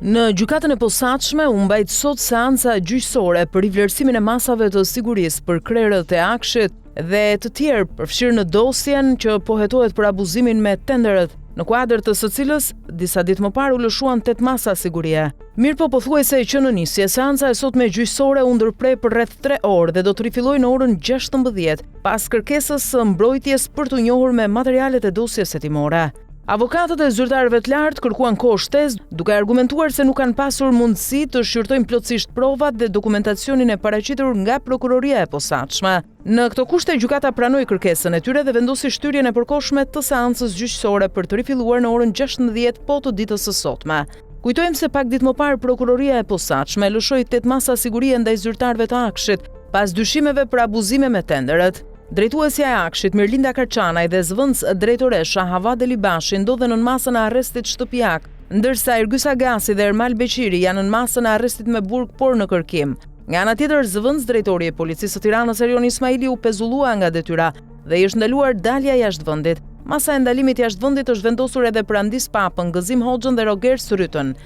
Në gjykatën e posaçme u mbajt sot seanca gjyqësore për rivlerësimin e masave të sigurisë për krerët e Akshit dhe të tjerë përfshirë në dosjen që po hetohet për abuzimin me tenderët, në kuadër të së cilës disa ditë më parë u lëshuan 8 masa sigurie. Mirë pothuajse që në nisje, seanca e sotme gjyqësore u ndërprej për rreth 3 orë dhe do të rifillojë në orën 16 pas kërkesës së mbrojtjes për të njohur me materialet e dosjes hetimore. Avokatët e zyrtarëve të lartë kërkuan kohë shtesë, duke argumentuar se nuk kanë pasur mundësi të shqyrtojnë plotësisht provat dhe dokumentacionin e paraqitur nga prokuroria e posaçme. Në këto kushte gjykata pranoi kërkesën e tyre dhe vendosi shtyrjen e përkohshme të seancës gjyqësore për të rifilluar në orën 16 të ditës së sotme. Kujtojmë se pak ditë më parë prokuroria e posaçme lëshoi 8 masa sigurie ndaj zyrtarëve të Akshit pas dyshimeve për abuzime me tenderët. Drejtuesja e Akshit, Mirlinda Karçanaj dhe zëvendës drejtoresha Hava Delibashi ndodhen në masën e arrestit shtëpiak, ndërsa Ergysa Gasi dhe Ermal Beqiri janë në masën e arrestit me burg por në kërkim. Nga ana tjetër, zëvendës drejtori i policisë së Tiranës Erion Ismaili u pezullua nga detyra dhe i është ndaluar dalja jashtë vendit. Masa e ndalimit jashtë vendit është vendosur edhe për Andis Papën, Gëzim Hoxhën dhe Roger Syrytën.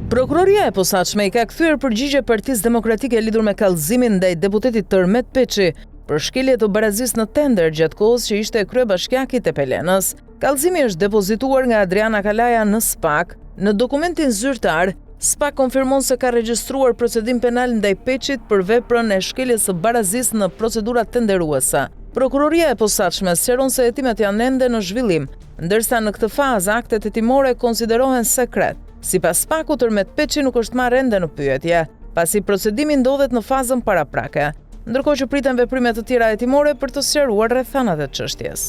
Prokuroria e posaçme i ka kthyer përgjigje Partisë Demokratike lidhur me kallëzimin ndaj deputetit Tërmet Peçi për shkelje të barazisë në tender gjatë kohës që ishte kryebashkiak i Tepelenës. Kallëzimi është depozituar nga Adriana Kalaja në SPAK. Në dokumentin zyrtar, SPAK konfirmon se ka regjistruar procedim penal ndaj Peçit për veprën e shkeljes së barazisë në procedurat tenderuese. Prokuroria e posaçme sqaron se hetimet janë ende në zhvillim, ndërsa në këtë fazë aktet hetimore konsiderohen sekret. Sipas SPAK-ut, Tërmet Peçi nuk është marrë ende në pyetje, pasi procedimi ndodhet në fazën paraprake, ndërkohë që priten veprime të tjera hetimore për të sqaruar rrethanat e çështjes.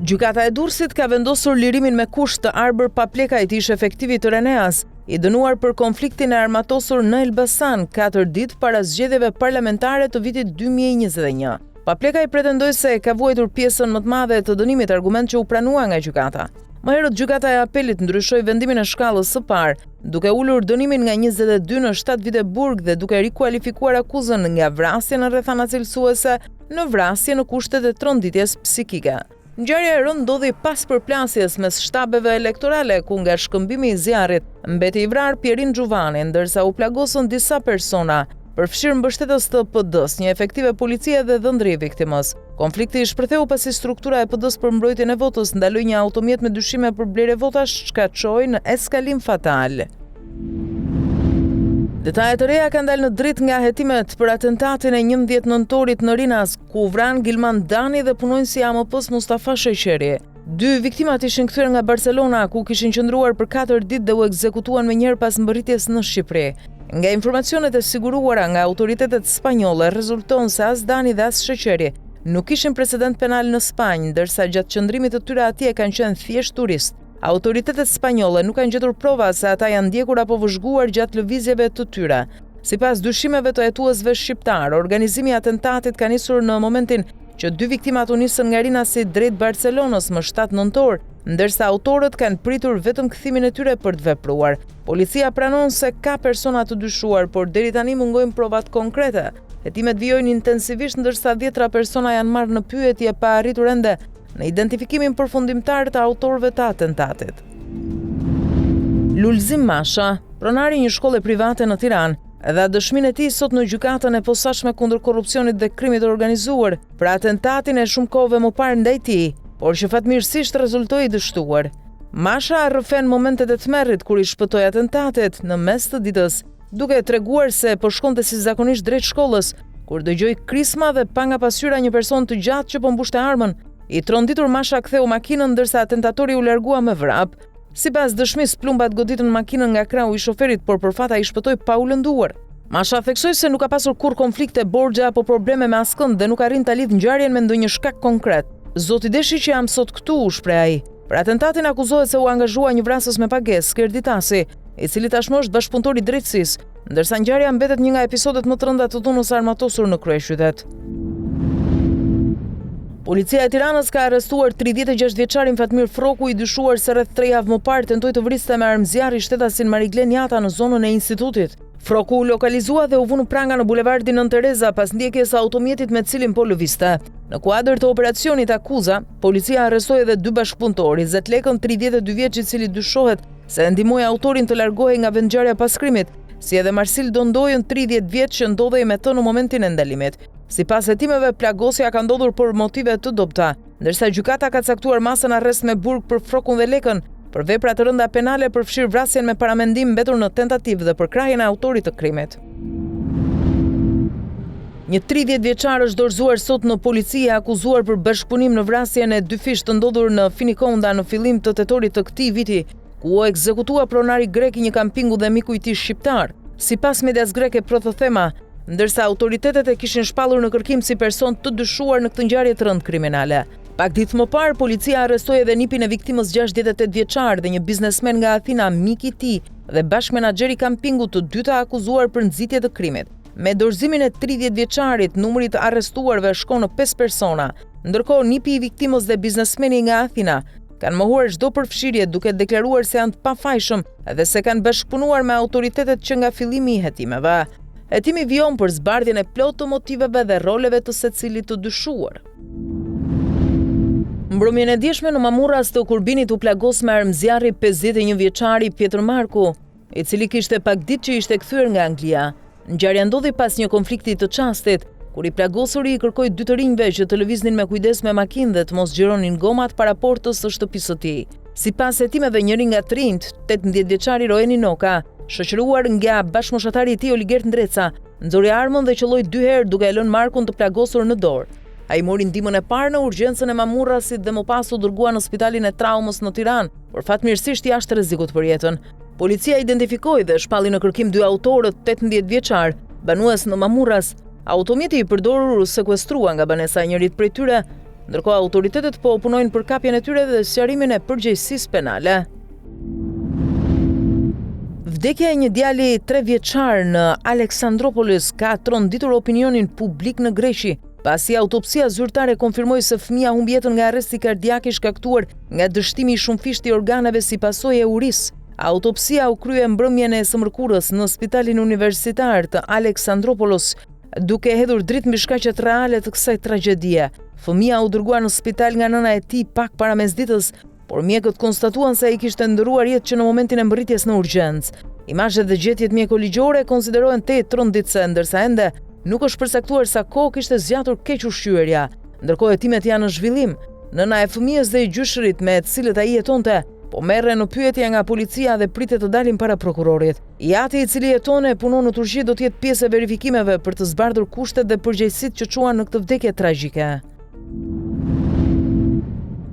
Gjykata e Durrësit ka vendosur lirimin me kusht të Arbër Paplekajt, ish efektivi të Reneas, i dënuar për konfliktin e armatosur në Elbasan 4 ditë para zgjedhjeve parlamentare të vitit 2021. Paplekaj pretendoi se ka vuajtur pjesën më të madhe të dënimit, argument që u pranua nga gjykata. Më herët gjykata e apelit ndryshoi vendimin e shkallës së parë, duke ulur dënimin nga 22 në 7 vite burg dhe duke rikualifikuar akuzën nga vrasje në rrethana cilësuese në vrasje në kushtet e tronditjes psikike. Ngjarja e rëndë ndodhi pas përplasjes mes shtabeve elektorale, ku nga shkëmbimi i zjarrit mbeti i vrarë Pierin Xhuvani, ndërsa u plagosën disa persona, përfshirë mbështetës të PD-s, një efektive policie dhe dhëndri i viktimës. Konflikti i shpërtheu pasi struktura e PD-s për mbrojtjen e votës ndaloi një automjet me dyshime për blerje votash, çka çoi në eskalim fatal. Detajet e reja kanë dalë në dritë nga hetimet për atentatin e 11 nëntorit në Rinas, ku u vran Gilman Dani dhe punonjësi i AMP-s Mustafa Sheqeri. 2 viktimat ishin kthyer nga Barcelona, ku kishin qëndruar për 4 ditë dhe u ekzekutuan menjëherë pas mbërritjes në Shqipëri. Nga informacionet e siguruara nga autoritetet spanjolle, rezulton se as Dani dhe as Sheqeri nuk kishin precedent penal në Spanjë, ndërsa gjatë qëndrimit të tyre atje kanë qenë thjesht turist. Autoritetet spanjolle nuk kanë gjetur prova se ata janë ndjekur apo vëzhguar gjatë lëvizjeve të tyre. Sipas dyshimeve të hetuesve shqiptar, organizimi i atentatit ka nisur në momentin që 2 viktimat u nisën nga Rinasi drejt Barcelonës më 7 nëntor, ndërsa autorët kanë pritur vetëm kthimin e tyre për të vepruar. Policia pranon se ka persona të dyshuar, por deri tani mungojnë provat konkrete. Hetimet vijojnë intensivisht, ndërsa 10 persona janë marrë në pyetje pa arritur ende në identifikimin përfundimtar të autorëve të atentatit. Lulzim Masha, pronari një shkolle private në Tiranë, dha dëshminë e tij sot në gjykatën e posaçme kundër korrupsionit dhe krimit të organizuar për atentatin e shumë kohëve më parë ndaj tij, por që fatmirësisht rezultoi dështuar. Masha rrëfen momentet e tmerrit kur i shpëtoi atentatet në mes të ditës, duke treguar se po shkonte si zakonisht drejt shkollës, kur dëgjoi krisma dhe pa nga pasqyra një person të gjatë që po mbushte armën. I tronditur Masha ktheu makinën ndërsa atentatori u largua me vrap. Sipas dëshmisë, plumbat goditën makinën nga krau i shoferit, por për fat ai shpëtoi pa u lënduar. Masha theksoi se nuk ka pasur kurrë konflikte, borxhe apo probleme me askënd dhe nuk arrin ta lidh ngjarjen me ndonjë shkak konkret. Zoti deshi që jam sot këtu, u shpreh ai. Për atentatin akuzohet se u angazhua një vrasës me pagesë, Skerditasi, i cili tashmë është bashkëpunëtor i drejtësisë, ndërsa ngjarja mbetet një nga episodet më të rënda të dhunës armatosur në kryeqytet. Policia e Tiranës ka arrestuar 36 vjeçarin Fatmir Froku, i dyshuar se rreth 3 javë më parë tentoi të vriste me armë zjarri shtetasin Mariglen Jata në zonën e institutit. Froku u lokalizua dhe u vu në pranga në bulevardin Nën Tereza pas ndjekjes së automjetit me cilin po lëvizte. Në kuadër të operacionit Akuza, policia arrestoi edhe 2 bashkëpunëtorë, Zetlekën 32 vjeç, i cili dyshohet se ndihmoi autorin të largohej nga vendngjarja pas krimit, si edhe Marsil Dondojën 30 vjeç që ndodhej me të në momentin e ndalimit. Sipas hetimeve, plagosja ka ndodhur për motive të dobta, ndërsa gjykata ka caktuar masën arrest me burg për Frokun dhe Lekën për vepra të rënda penale, përfshir vrasjen me paramendim mbetur në tentativë dhe përkrahjen e autorit të krimit. Një 30 vjeçar është dorëzuar sot në polici e akuzuar për bashkëpunim në vrasjen e 2 fish të ndodhur në Finikonda në fillim të tetorit të këtij viti, ku u ekzekutua pronari grek i një kampingu dhe miku i tij shqiptar. Sipas medias greke Protothema, ndërsa autoritetet e kishin shpallur në kërkim si person të dyshuar në këtë ngjarje të rëndë kriminale. Pak ditë më parë, policia arrestoi edhe nipin e viktimës 68 vjeçar dhe një biznesmen nga Athina, mik i tij dhe bashkmenaxheri i kampingut, të dyta akuzuar për nxitje të krimit. Me dorëzimin e 30 vjeçarit, numri të arrestuarve shkon në 5 persona, ndërkohë nipi i viktimës dhe biznesmeni nga Athina kanë mohuar çdo përfshirje, duke deklaruar se janë të pafajshëm dhe se kanë bashkëpunuar me autoritetet që nga fillimi i hetimeve. Hetimi vijon për zbardhjen e plotë të motiveve dhe roleve të secilit të dyshuar. Mbrëmjen e dieshme në Mamurras të Kurbinit u plagos me armëzjarri 51 vjeçari Pjetër Marku, i cili kishte pak ditë që ishte kthyer nga Anglia. Ngjarja ndodhi pas një konflikti të çastit, kur i plagosuri i kërkoi 2 të rinjve që të lëviznin me kujdes me makinë dhe të mos xhironin gomat para portës së shtëpisë së tij. Sipas hetimeve, njëri nga të rinjt, 18 vjeçari Roeni Noka, shoqëruar nga bashkëmoshatari i tij Oligert Ndreca, nxori armën dhe qelloi 2 herë duke e lënë Markun të plagosur në dorë. Ai mori ndihmën e parë në urgjencën e Mamurrasit dhe më pas u dërgua në spitalin e traumës në Tiranë, por fatmirësisht jashtë rrezikut për jetën. Policia identifikoi dhe shpalli në kërkim 2 autorët, 18 vjeçar, banues në Mamurras. Automjeti i përdorur u sekuestrua nga banesa e njërit prej tyre, ndërkohë autoritetet po punojnë për kapjen e tyre dhe sqarimin e përgjegjësisë penale. Vdekja e një djali 3 vjeçar në Aleksandropolis ka tronditur opinionin publik në Greqi, pasi autopsia zyrtare konfirmoi se fëmia humbi jetën nga arresti kardiak i shkaktuar nga dështimi i shumëfishtë i organeve si pasojë e urisë. Autopsia u krye mbrëmjen e së mërkurës në Spitalin Universitar të Aleksandropolis, duke hedhur dritë mbi shkaqet reale të kësaj tragjedie. Fëmia u dërguar në spital nga nëna e tij pak para mesditës, por mjekët konstatuan se ai kishte ndëruar jetë që në momentin e mbërritjes në urgjencë. Imazhet dhe gjetjet mjekoligjore konsiderohen të tronditse, ndërsa ende nuk është përcaktuar sa kohë kishte zgjatur keq ushqyerja. Ndërkohë hetimet janë në zhvillim. Nëna e fëmijës dhe i gjyshërit me të cilët ai jetonte po merren në pyetje nga policia dhe pritet të dalin para prokurorit. I ati i cili jeton e punon në Turqi do të jetë pjesë e verifikimeve për të zbardhur kushtet dhe përgjegjësitë që çuan në këtë vdekje tragjike.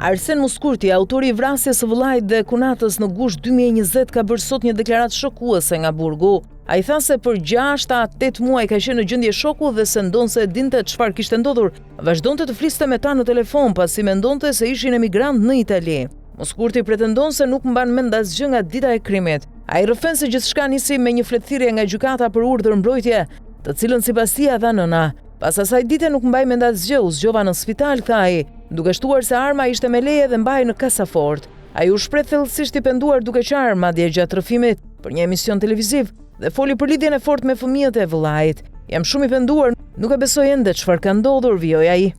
Arsen Muskurti, autori i vrasjes së vëllait dhe kunatës në gusht 2020, ka bërë sot një deklaratë shokuese nga burgu. Ai tha se për 6 a 8 muaj ka qenë në gjendje shoku dhe se ndonse dinte çfarë kishte ndodhur, vazhdonte të fliste me ta në telefon pasi mendonte se ishin emigrant në Itali. Muskurti pretendon se nuk mban mend asgjë nga dita e krimit. Ai rrëfen se gjithçka nisi me një fletëthirrje nga gjykata për urdhër mbrojtje, të cilën sipas tij dha nëna. Pas asaj dite nuk mbaj mend asgjë, u zgjova në spital, tha ai, duke shtuar se arma ishte me leje dhe mbahej në kasafort. Ai u shpreh thellësisht i penduar duke qarë madje gjatë rrëfimit për një emision televiziv dhe foli për lidhjen e fortë me fëmijët e vëllait. Jam shumë i penduar, nuk e besoj ende çfarë ka ndodhur, vijoi ai.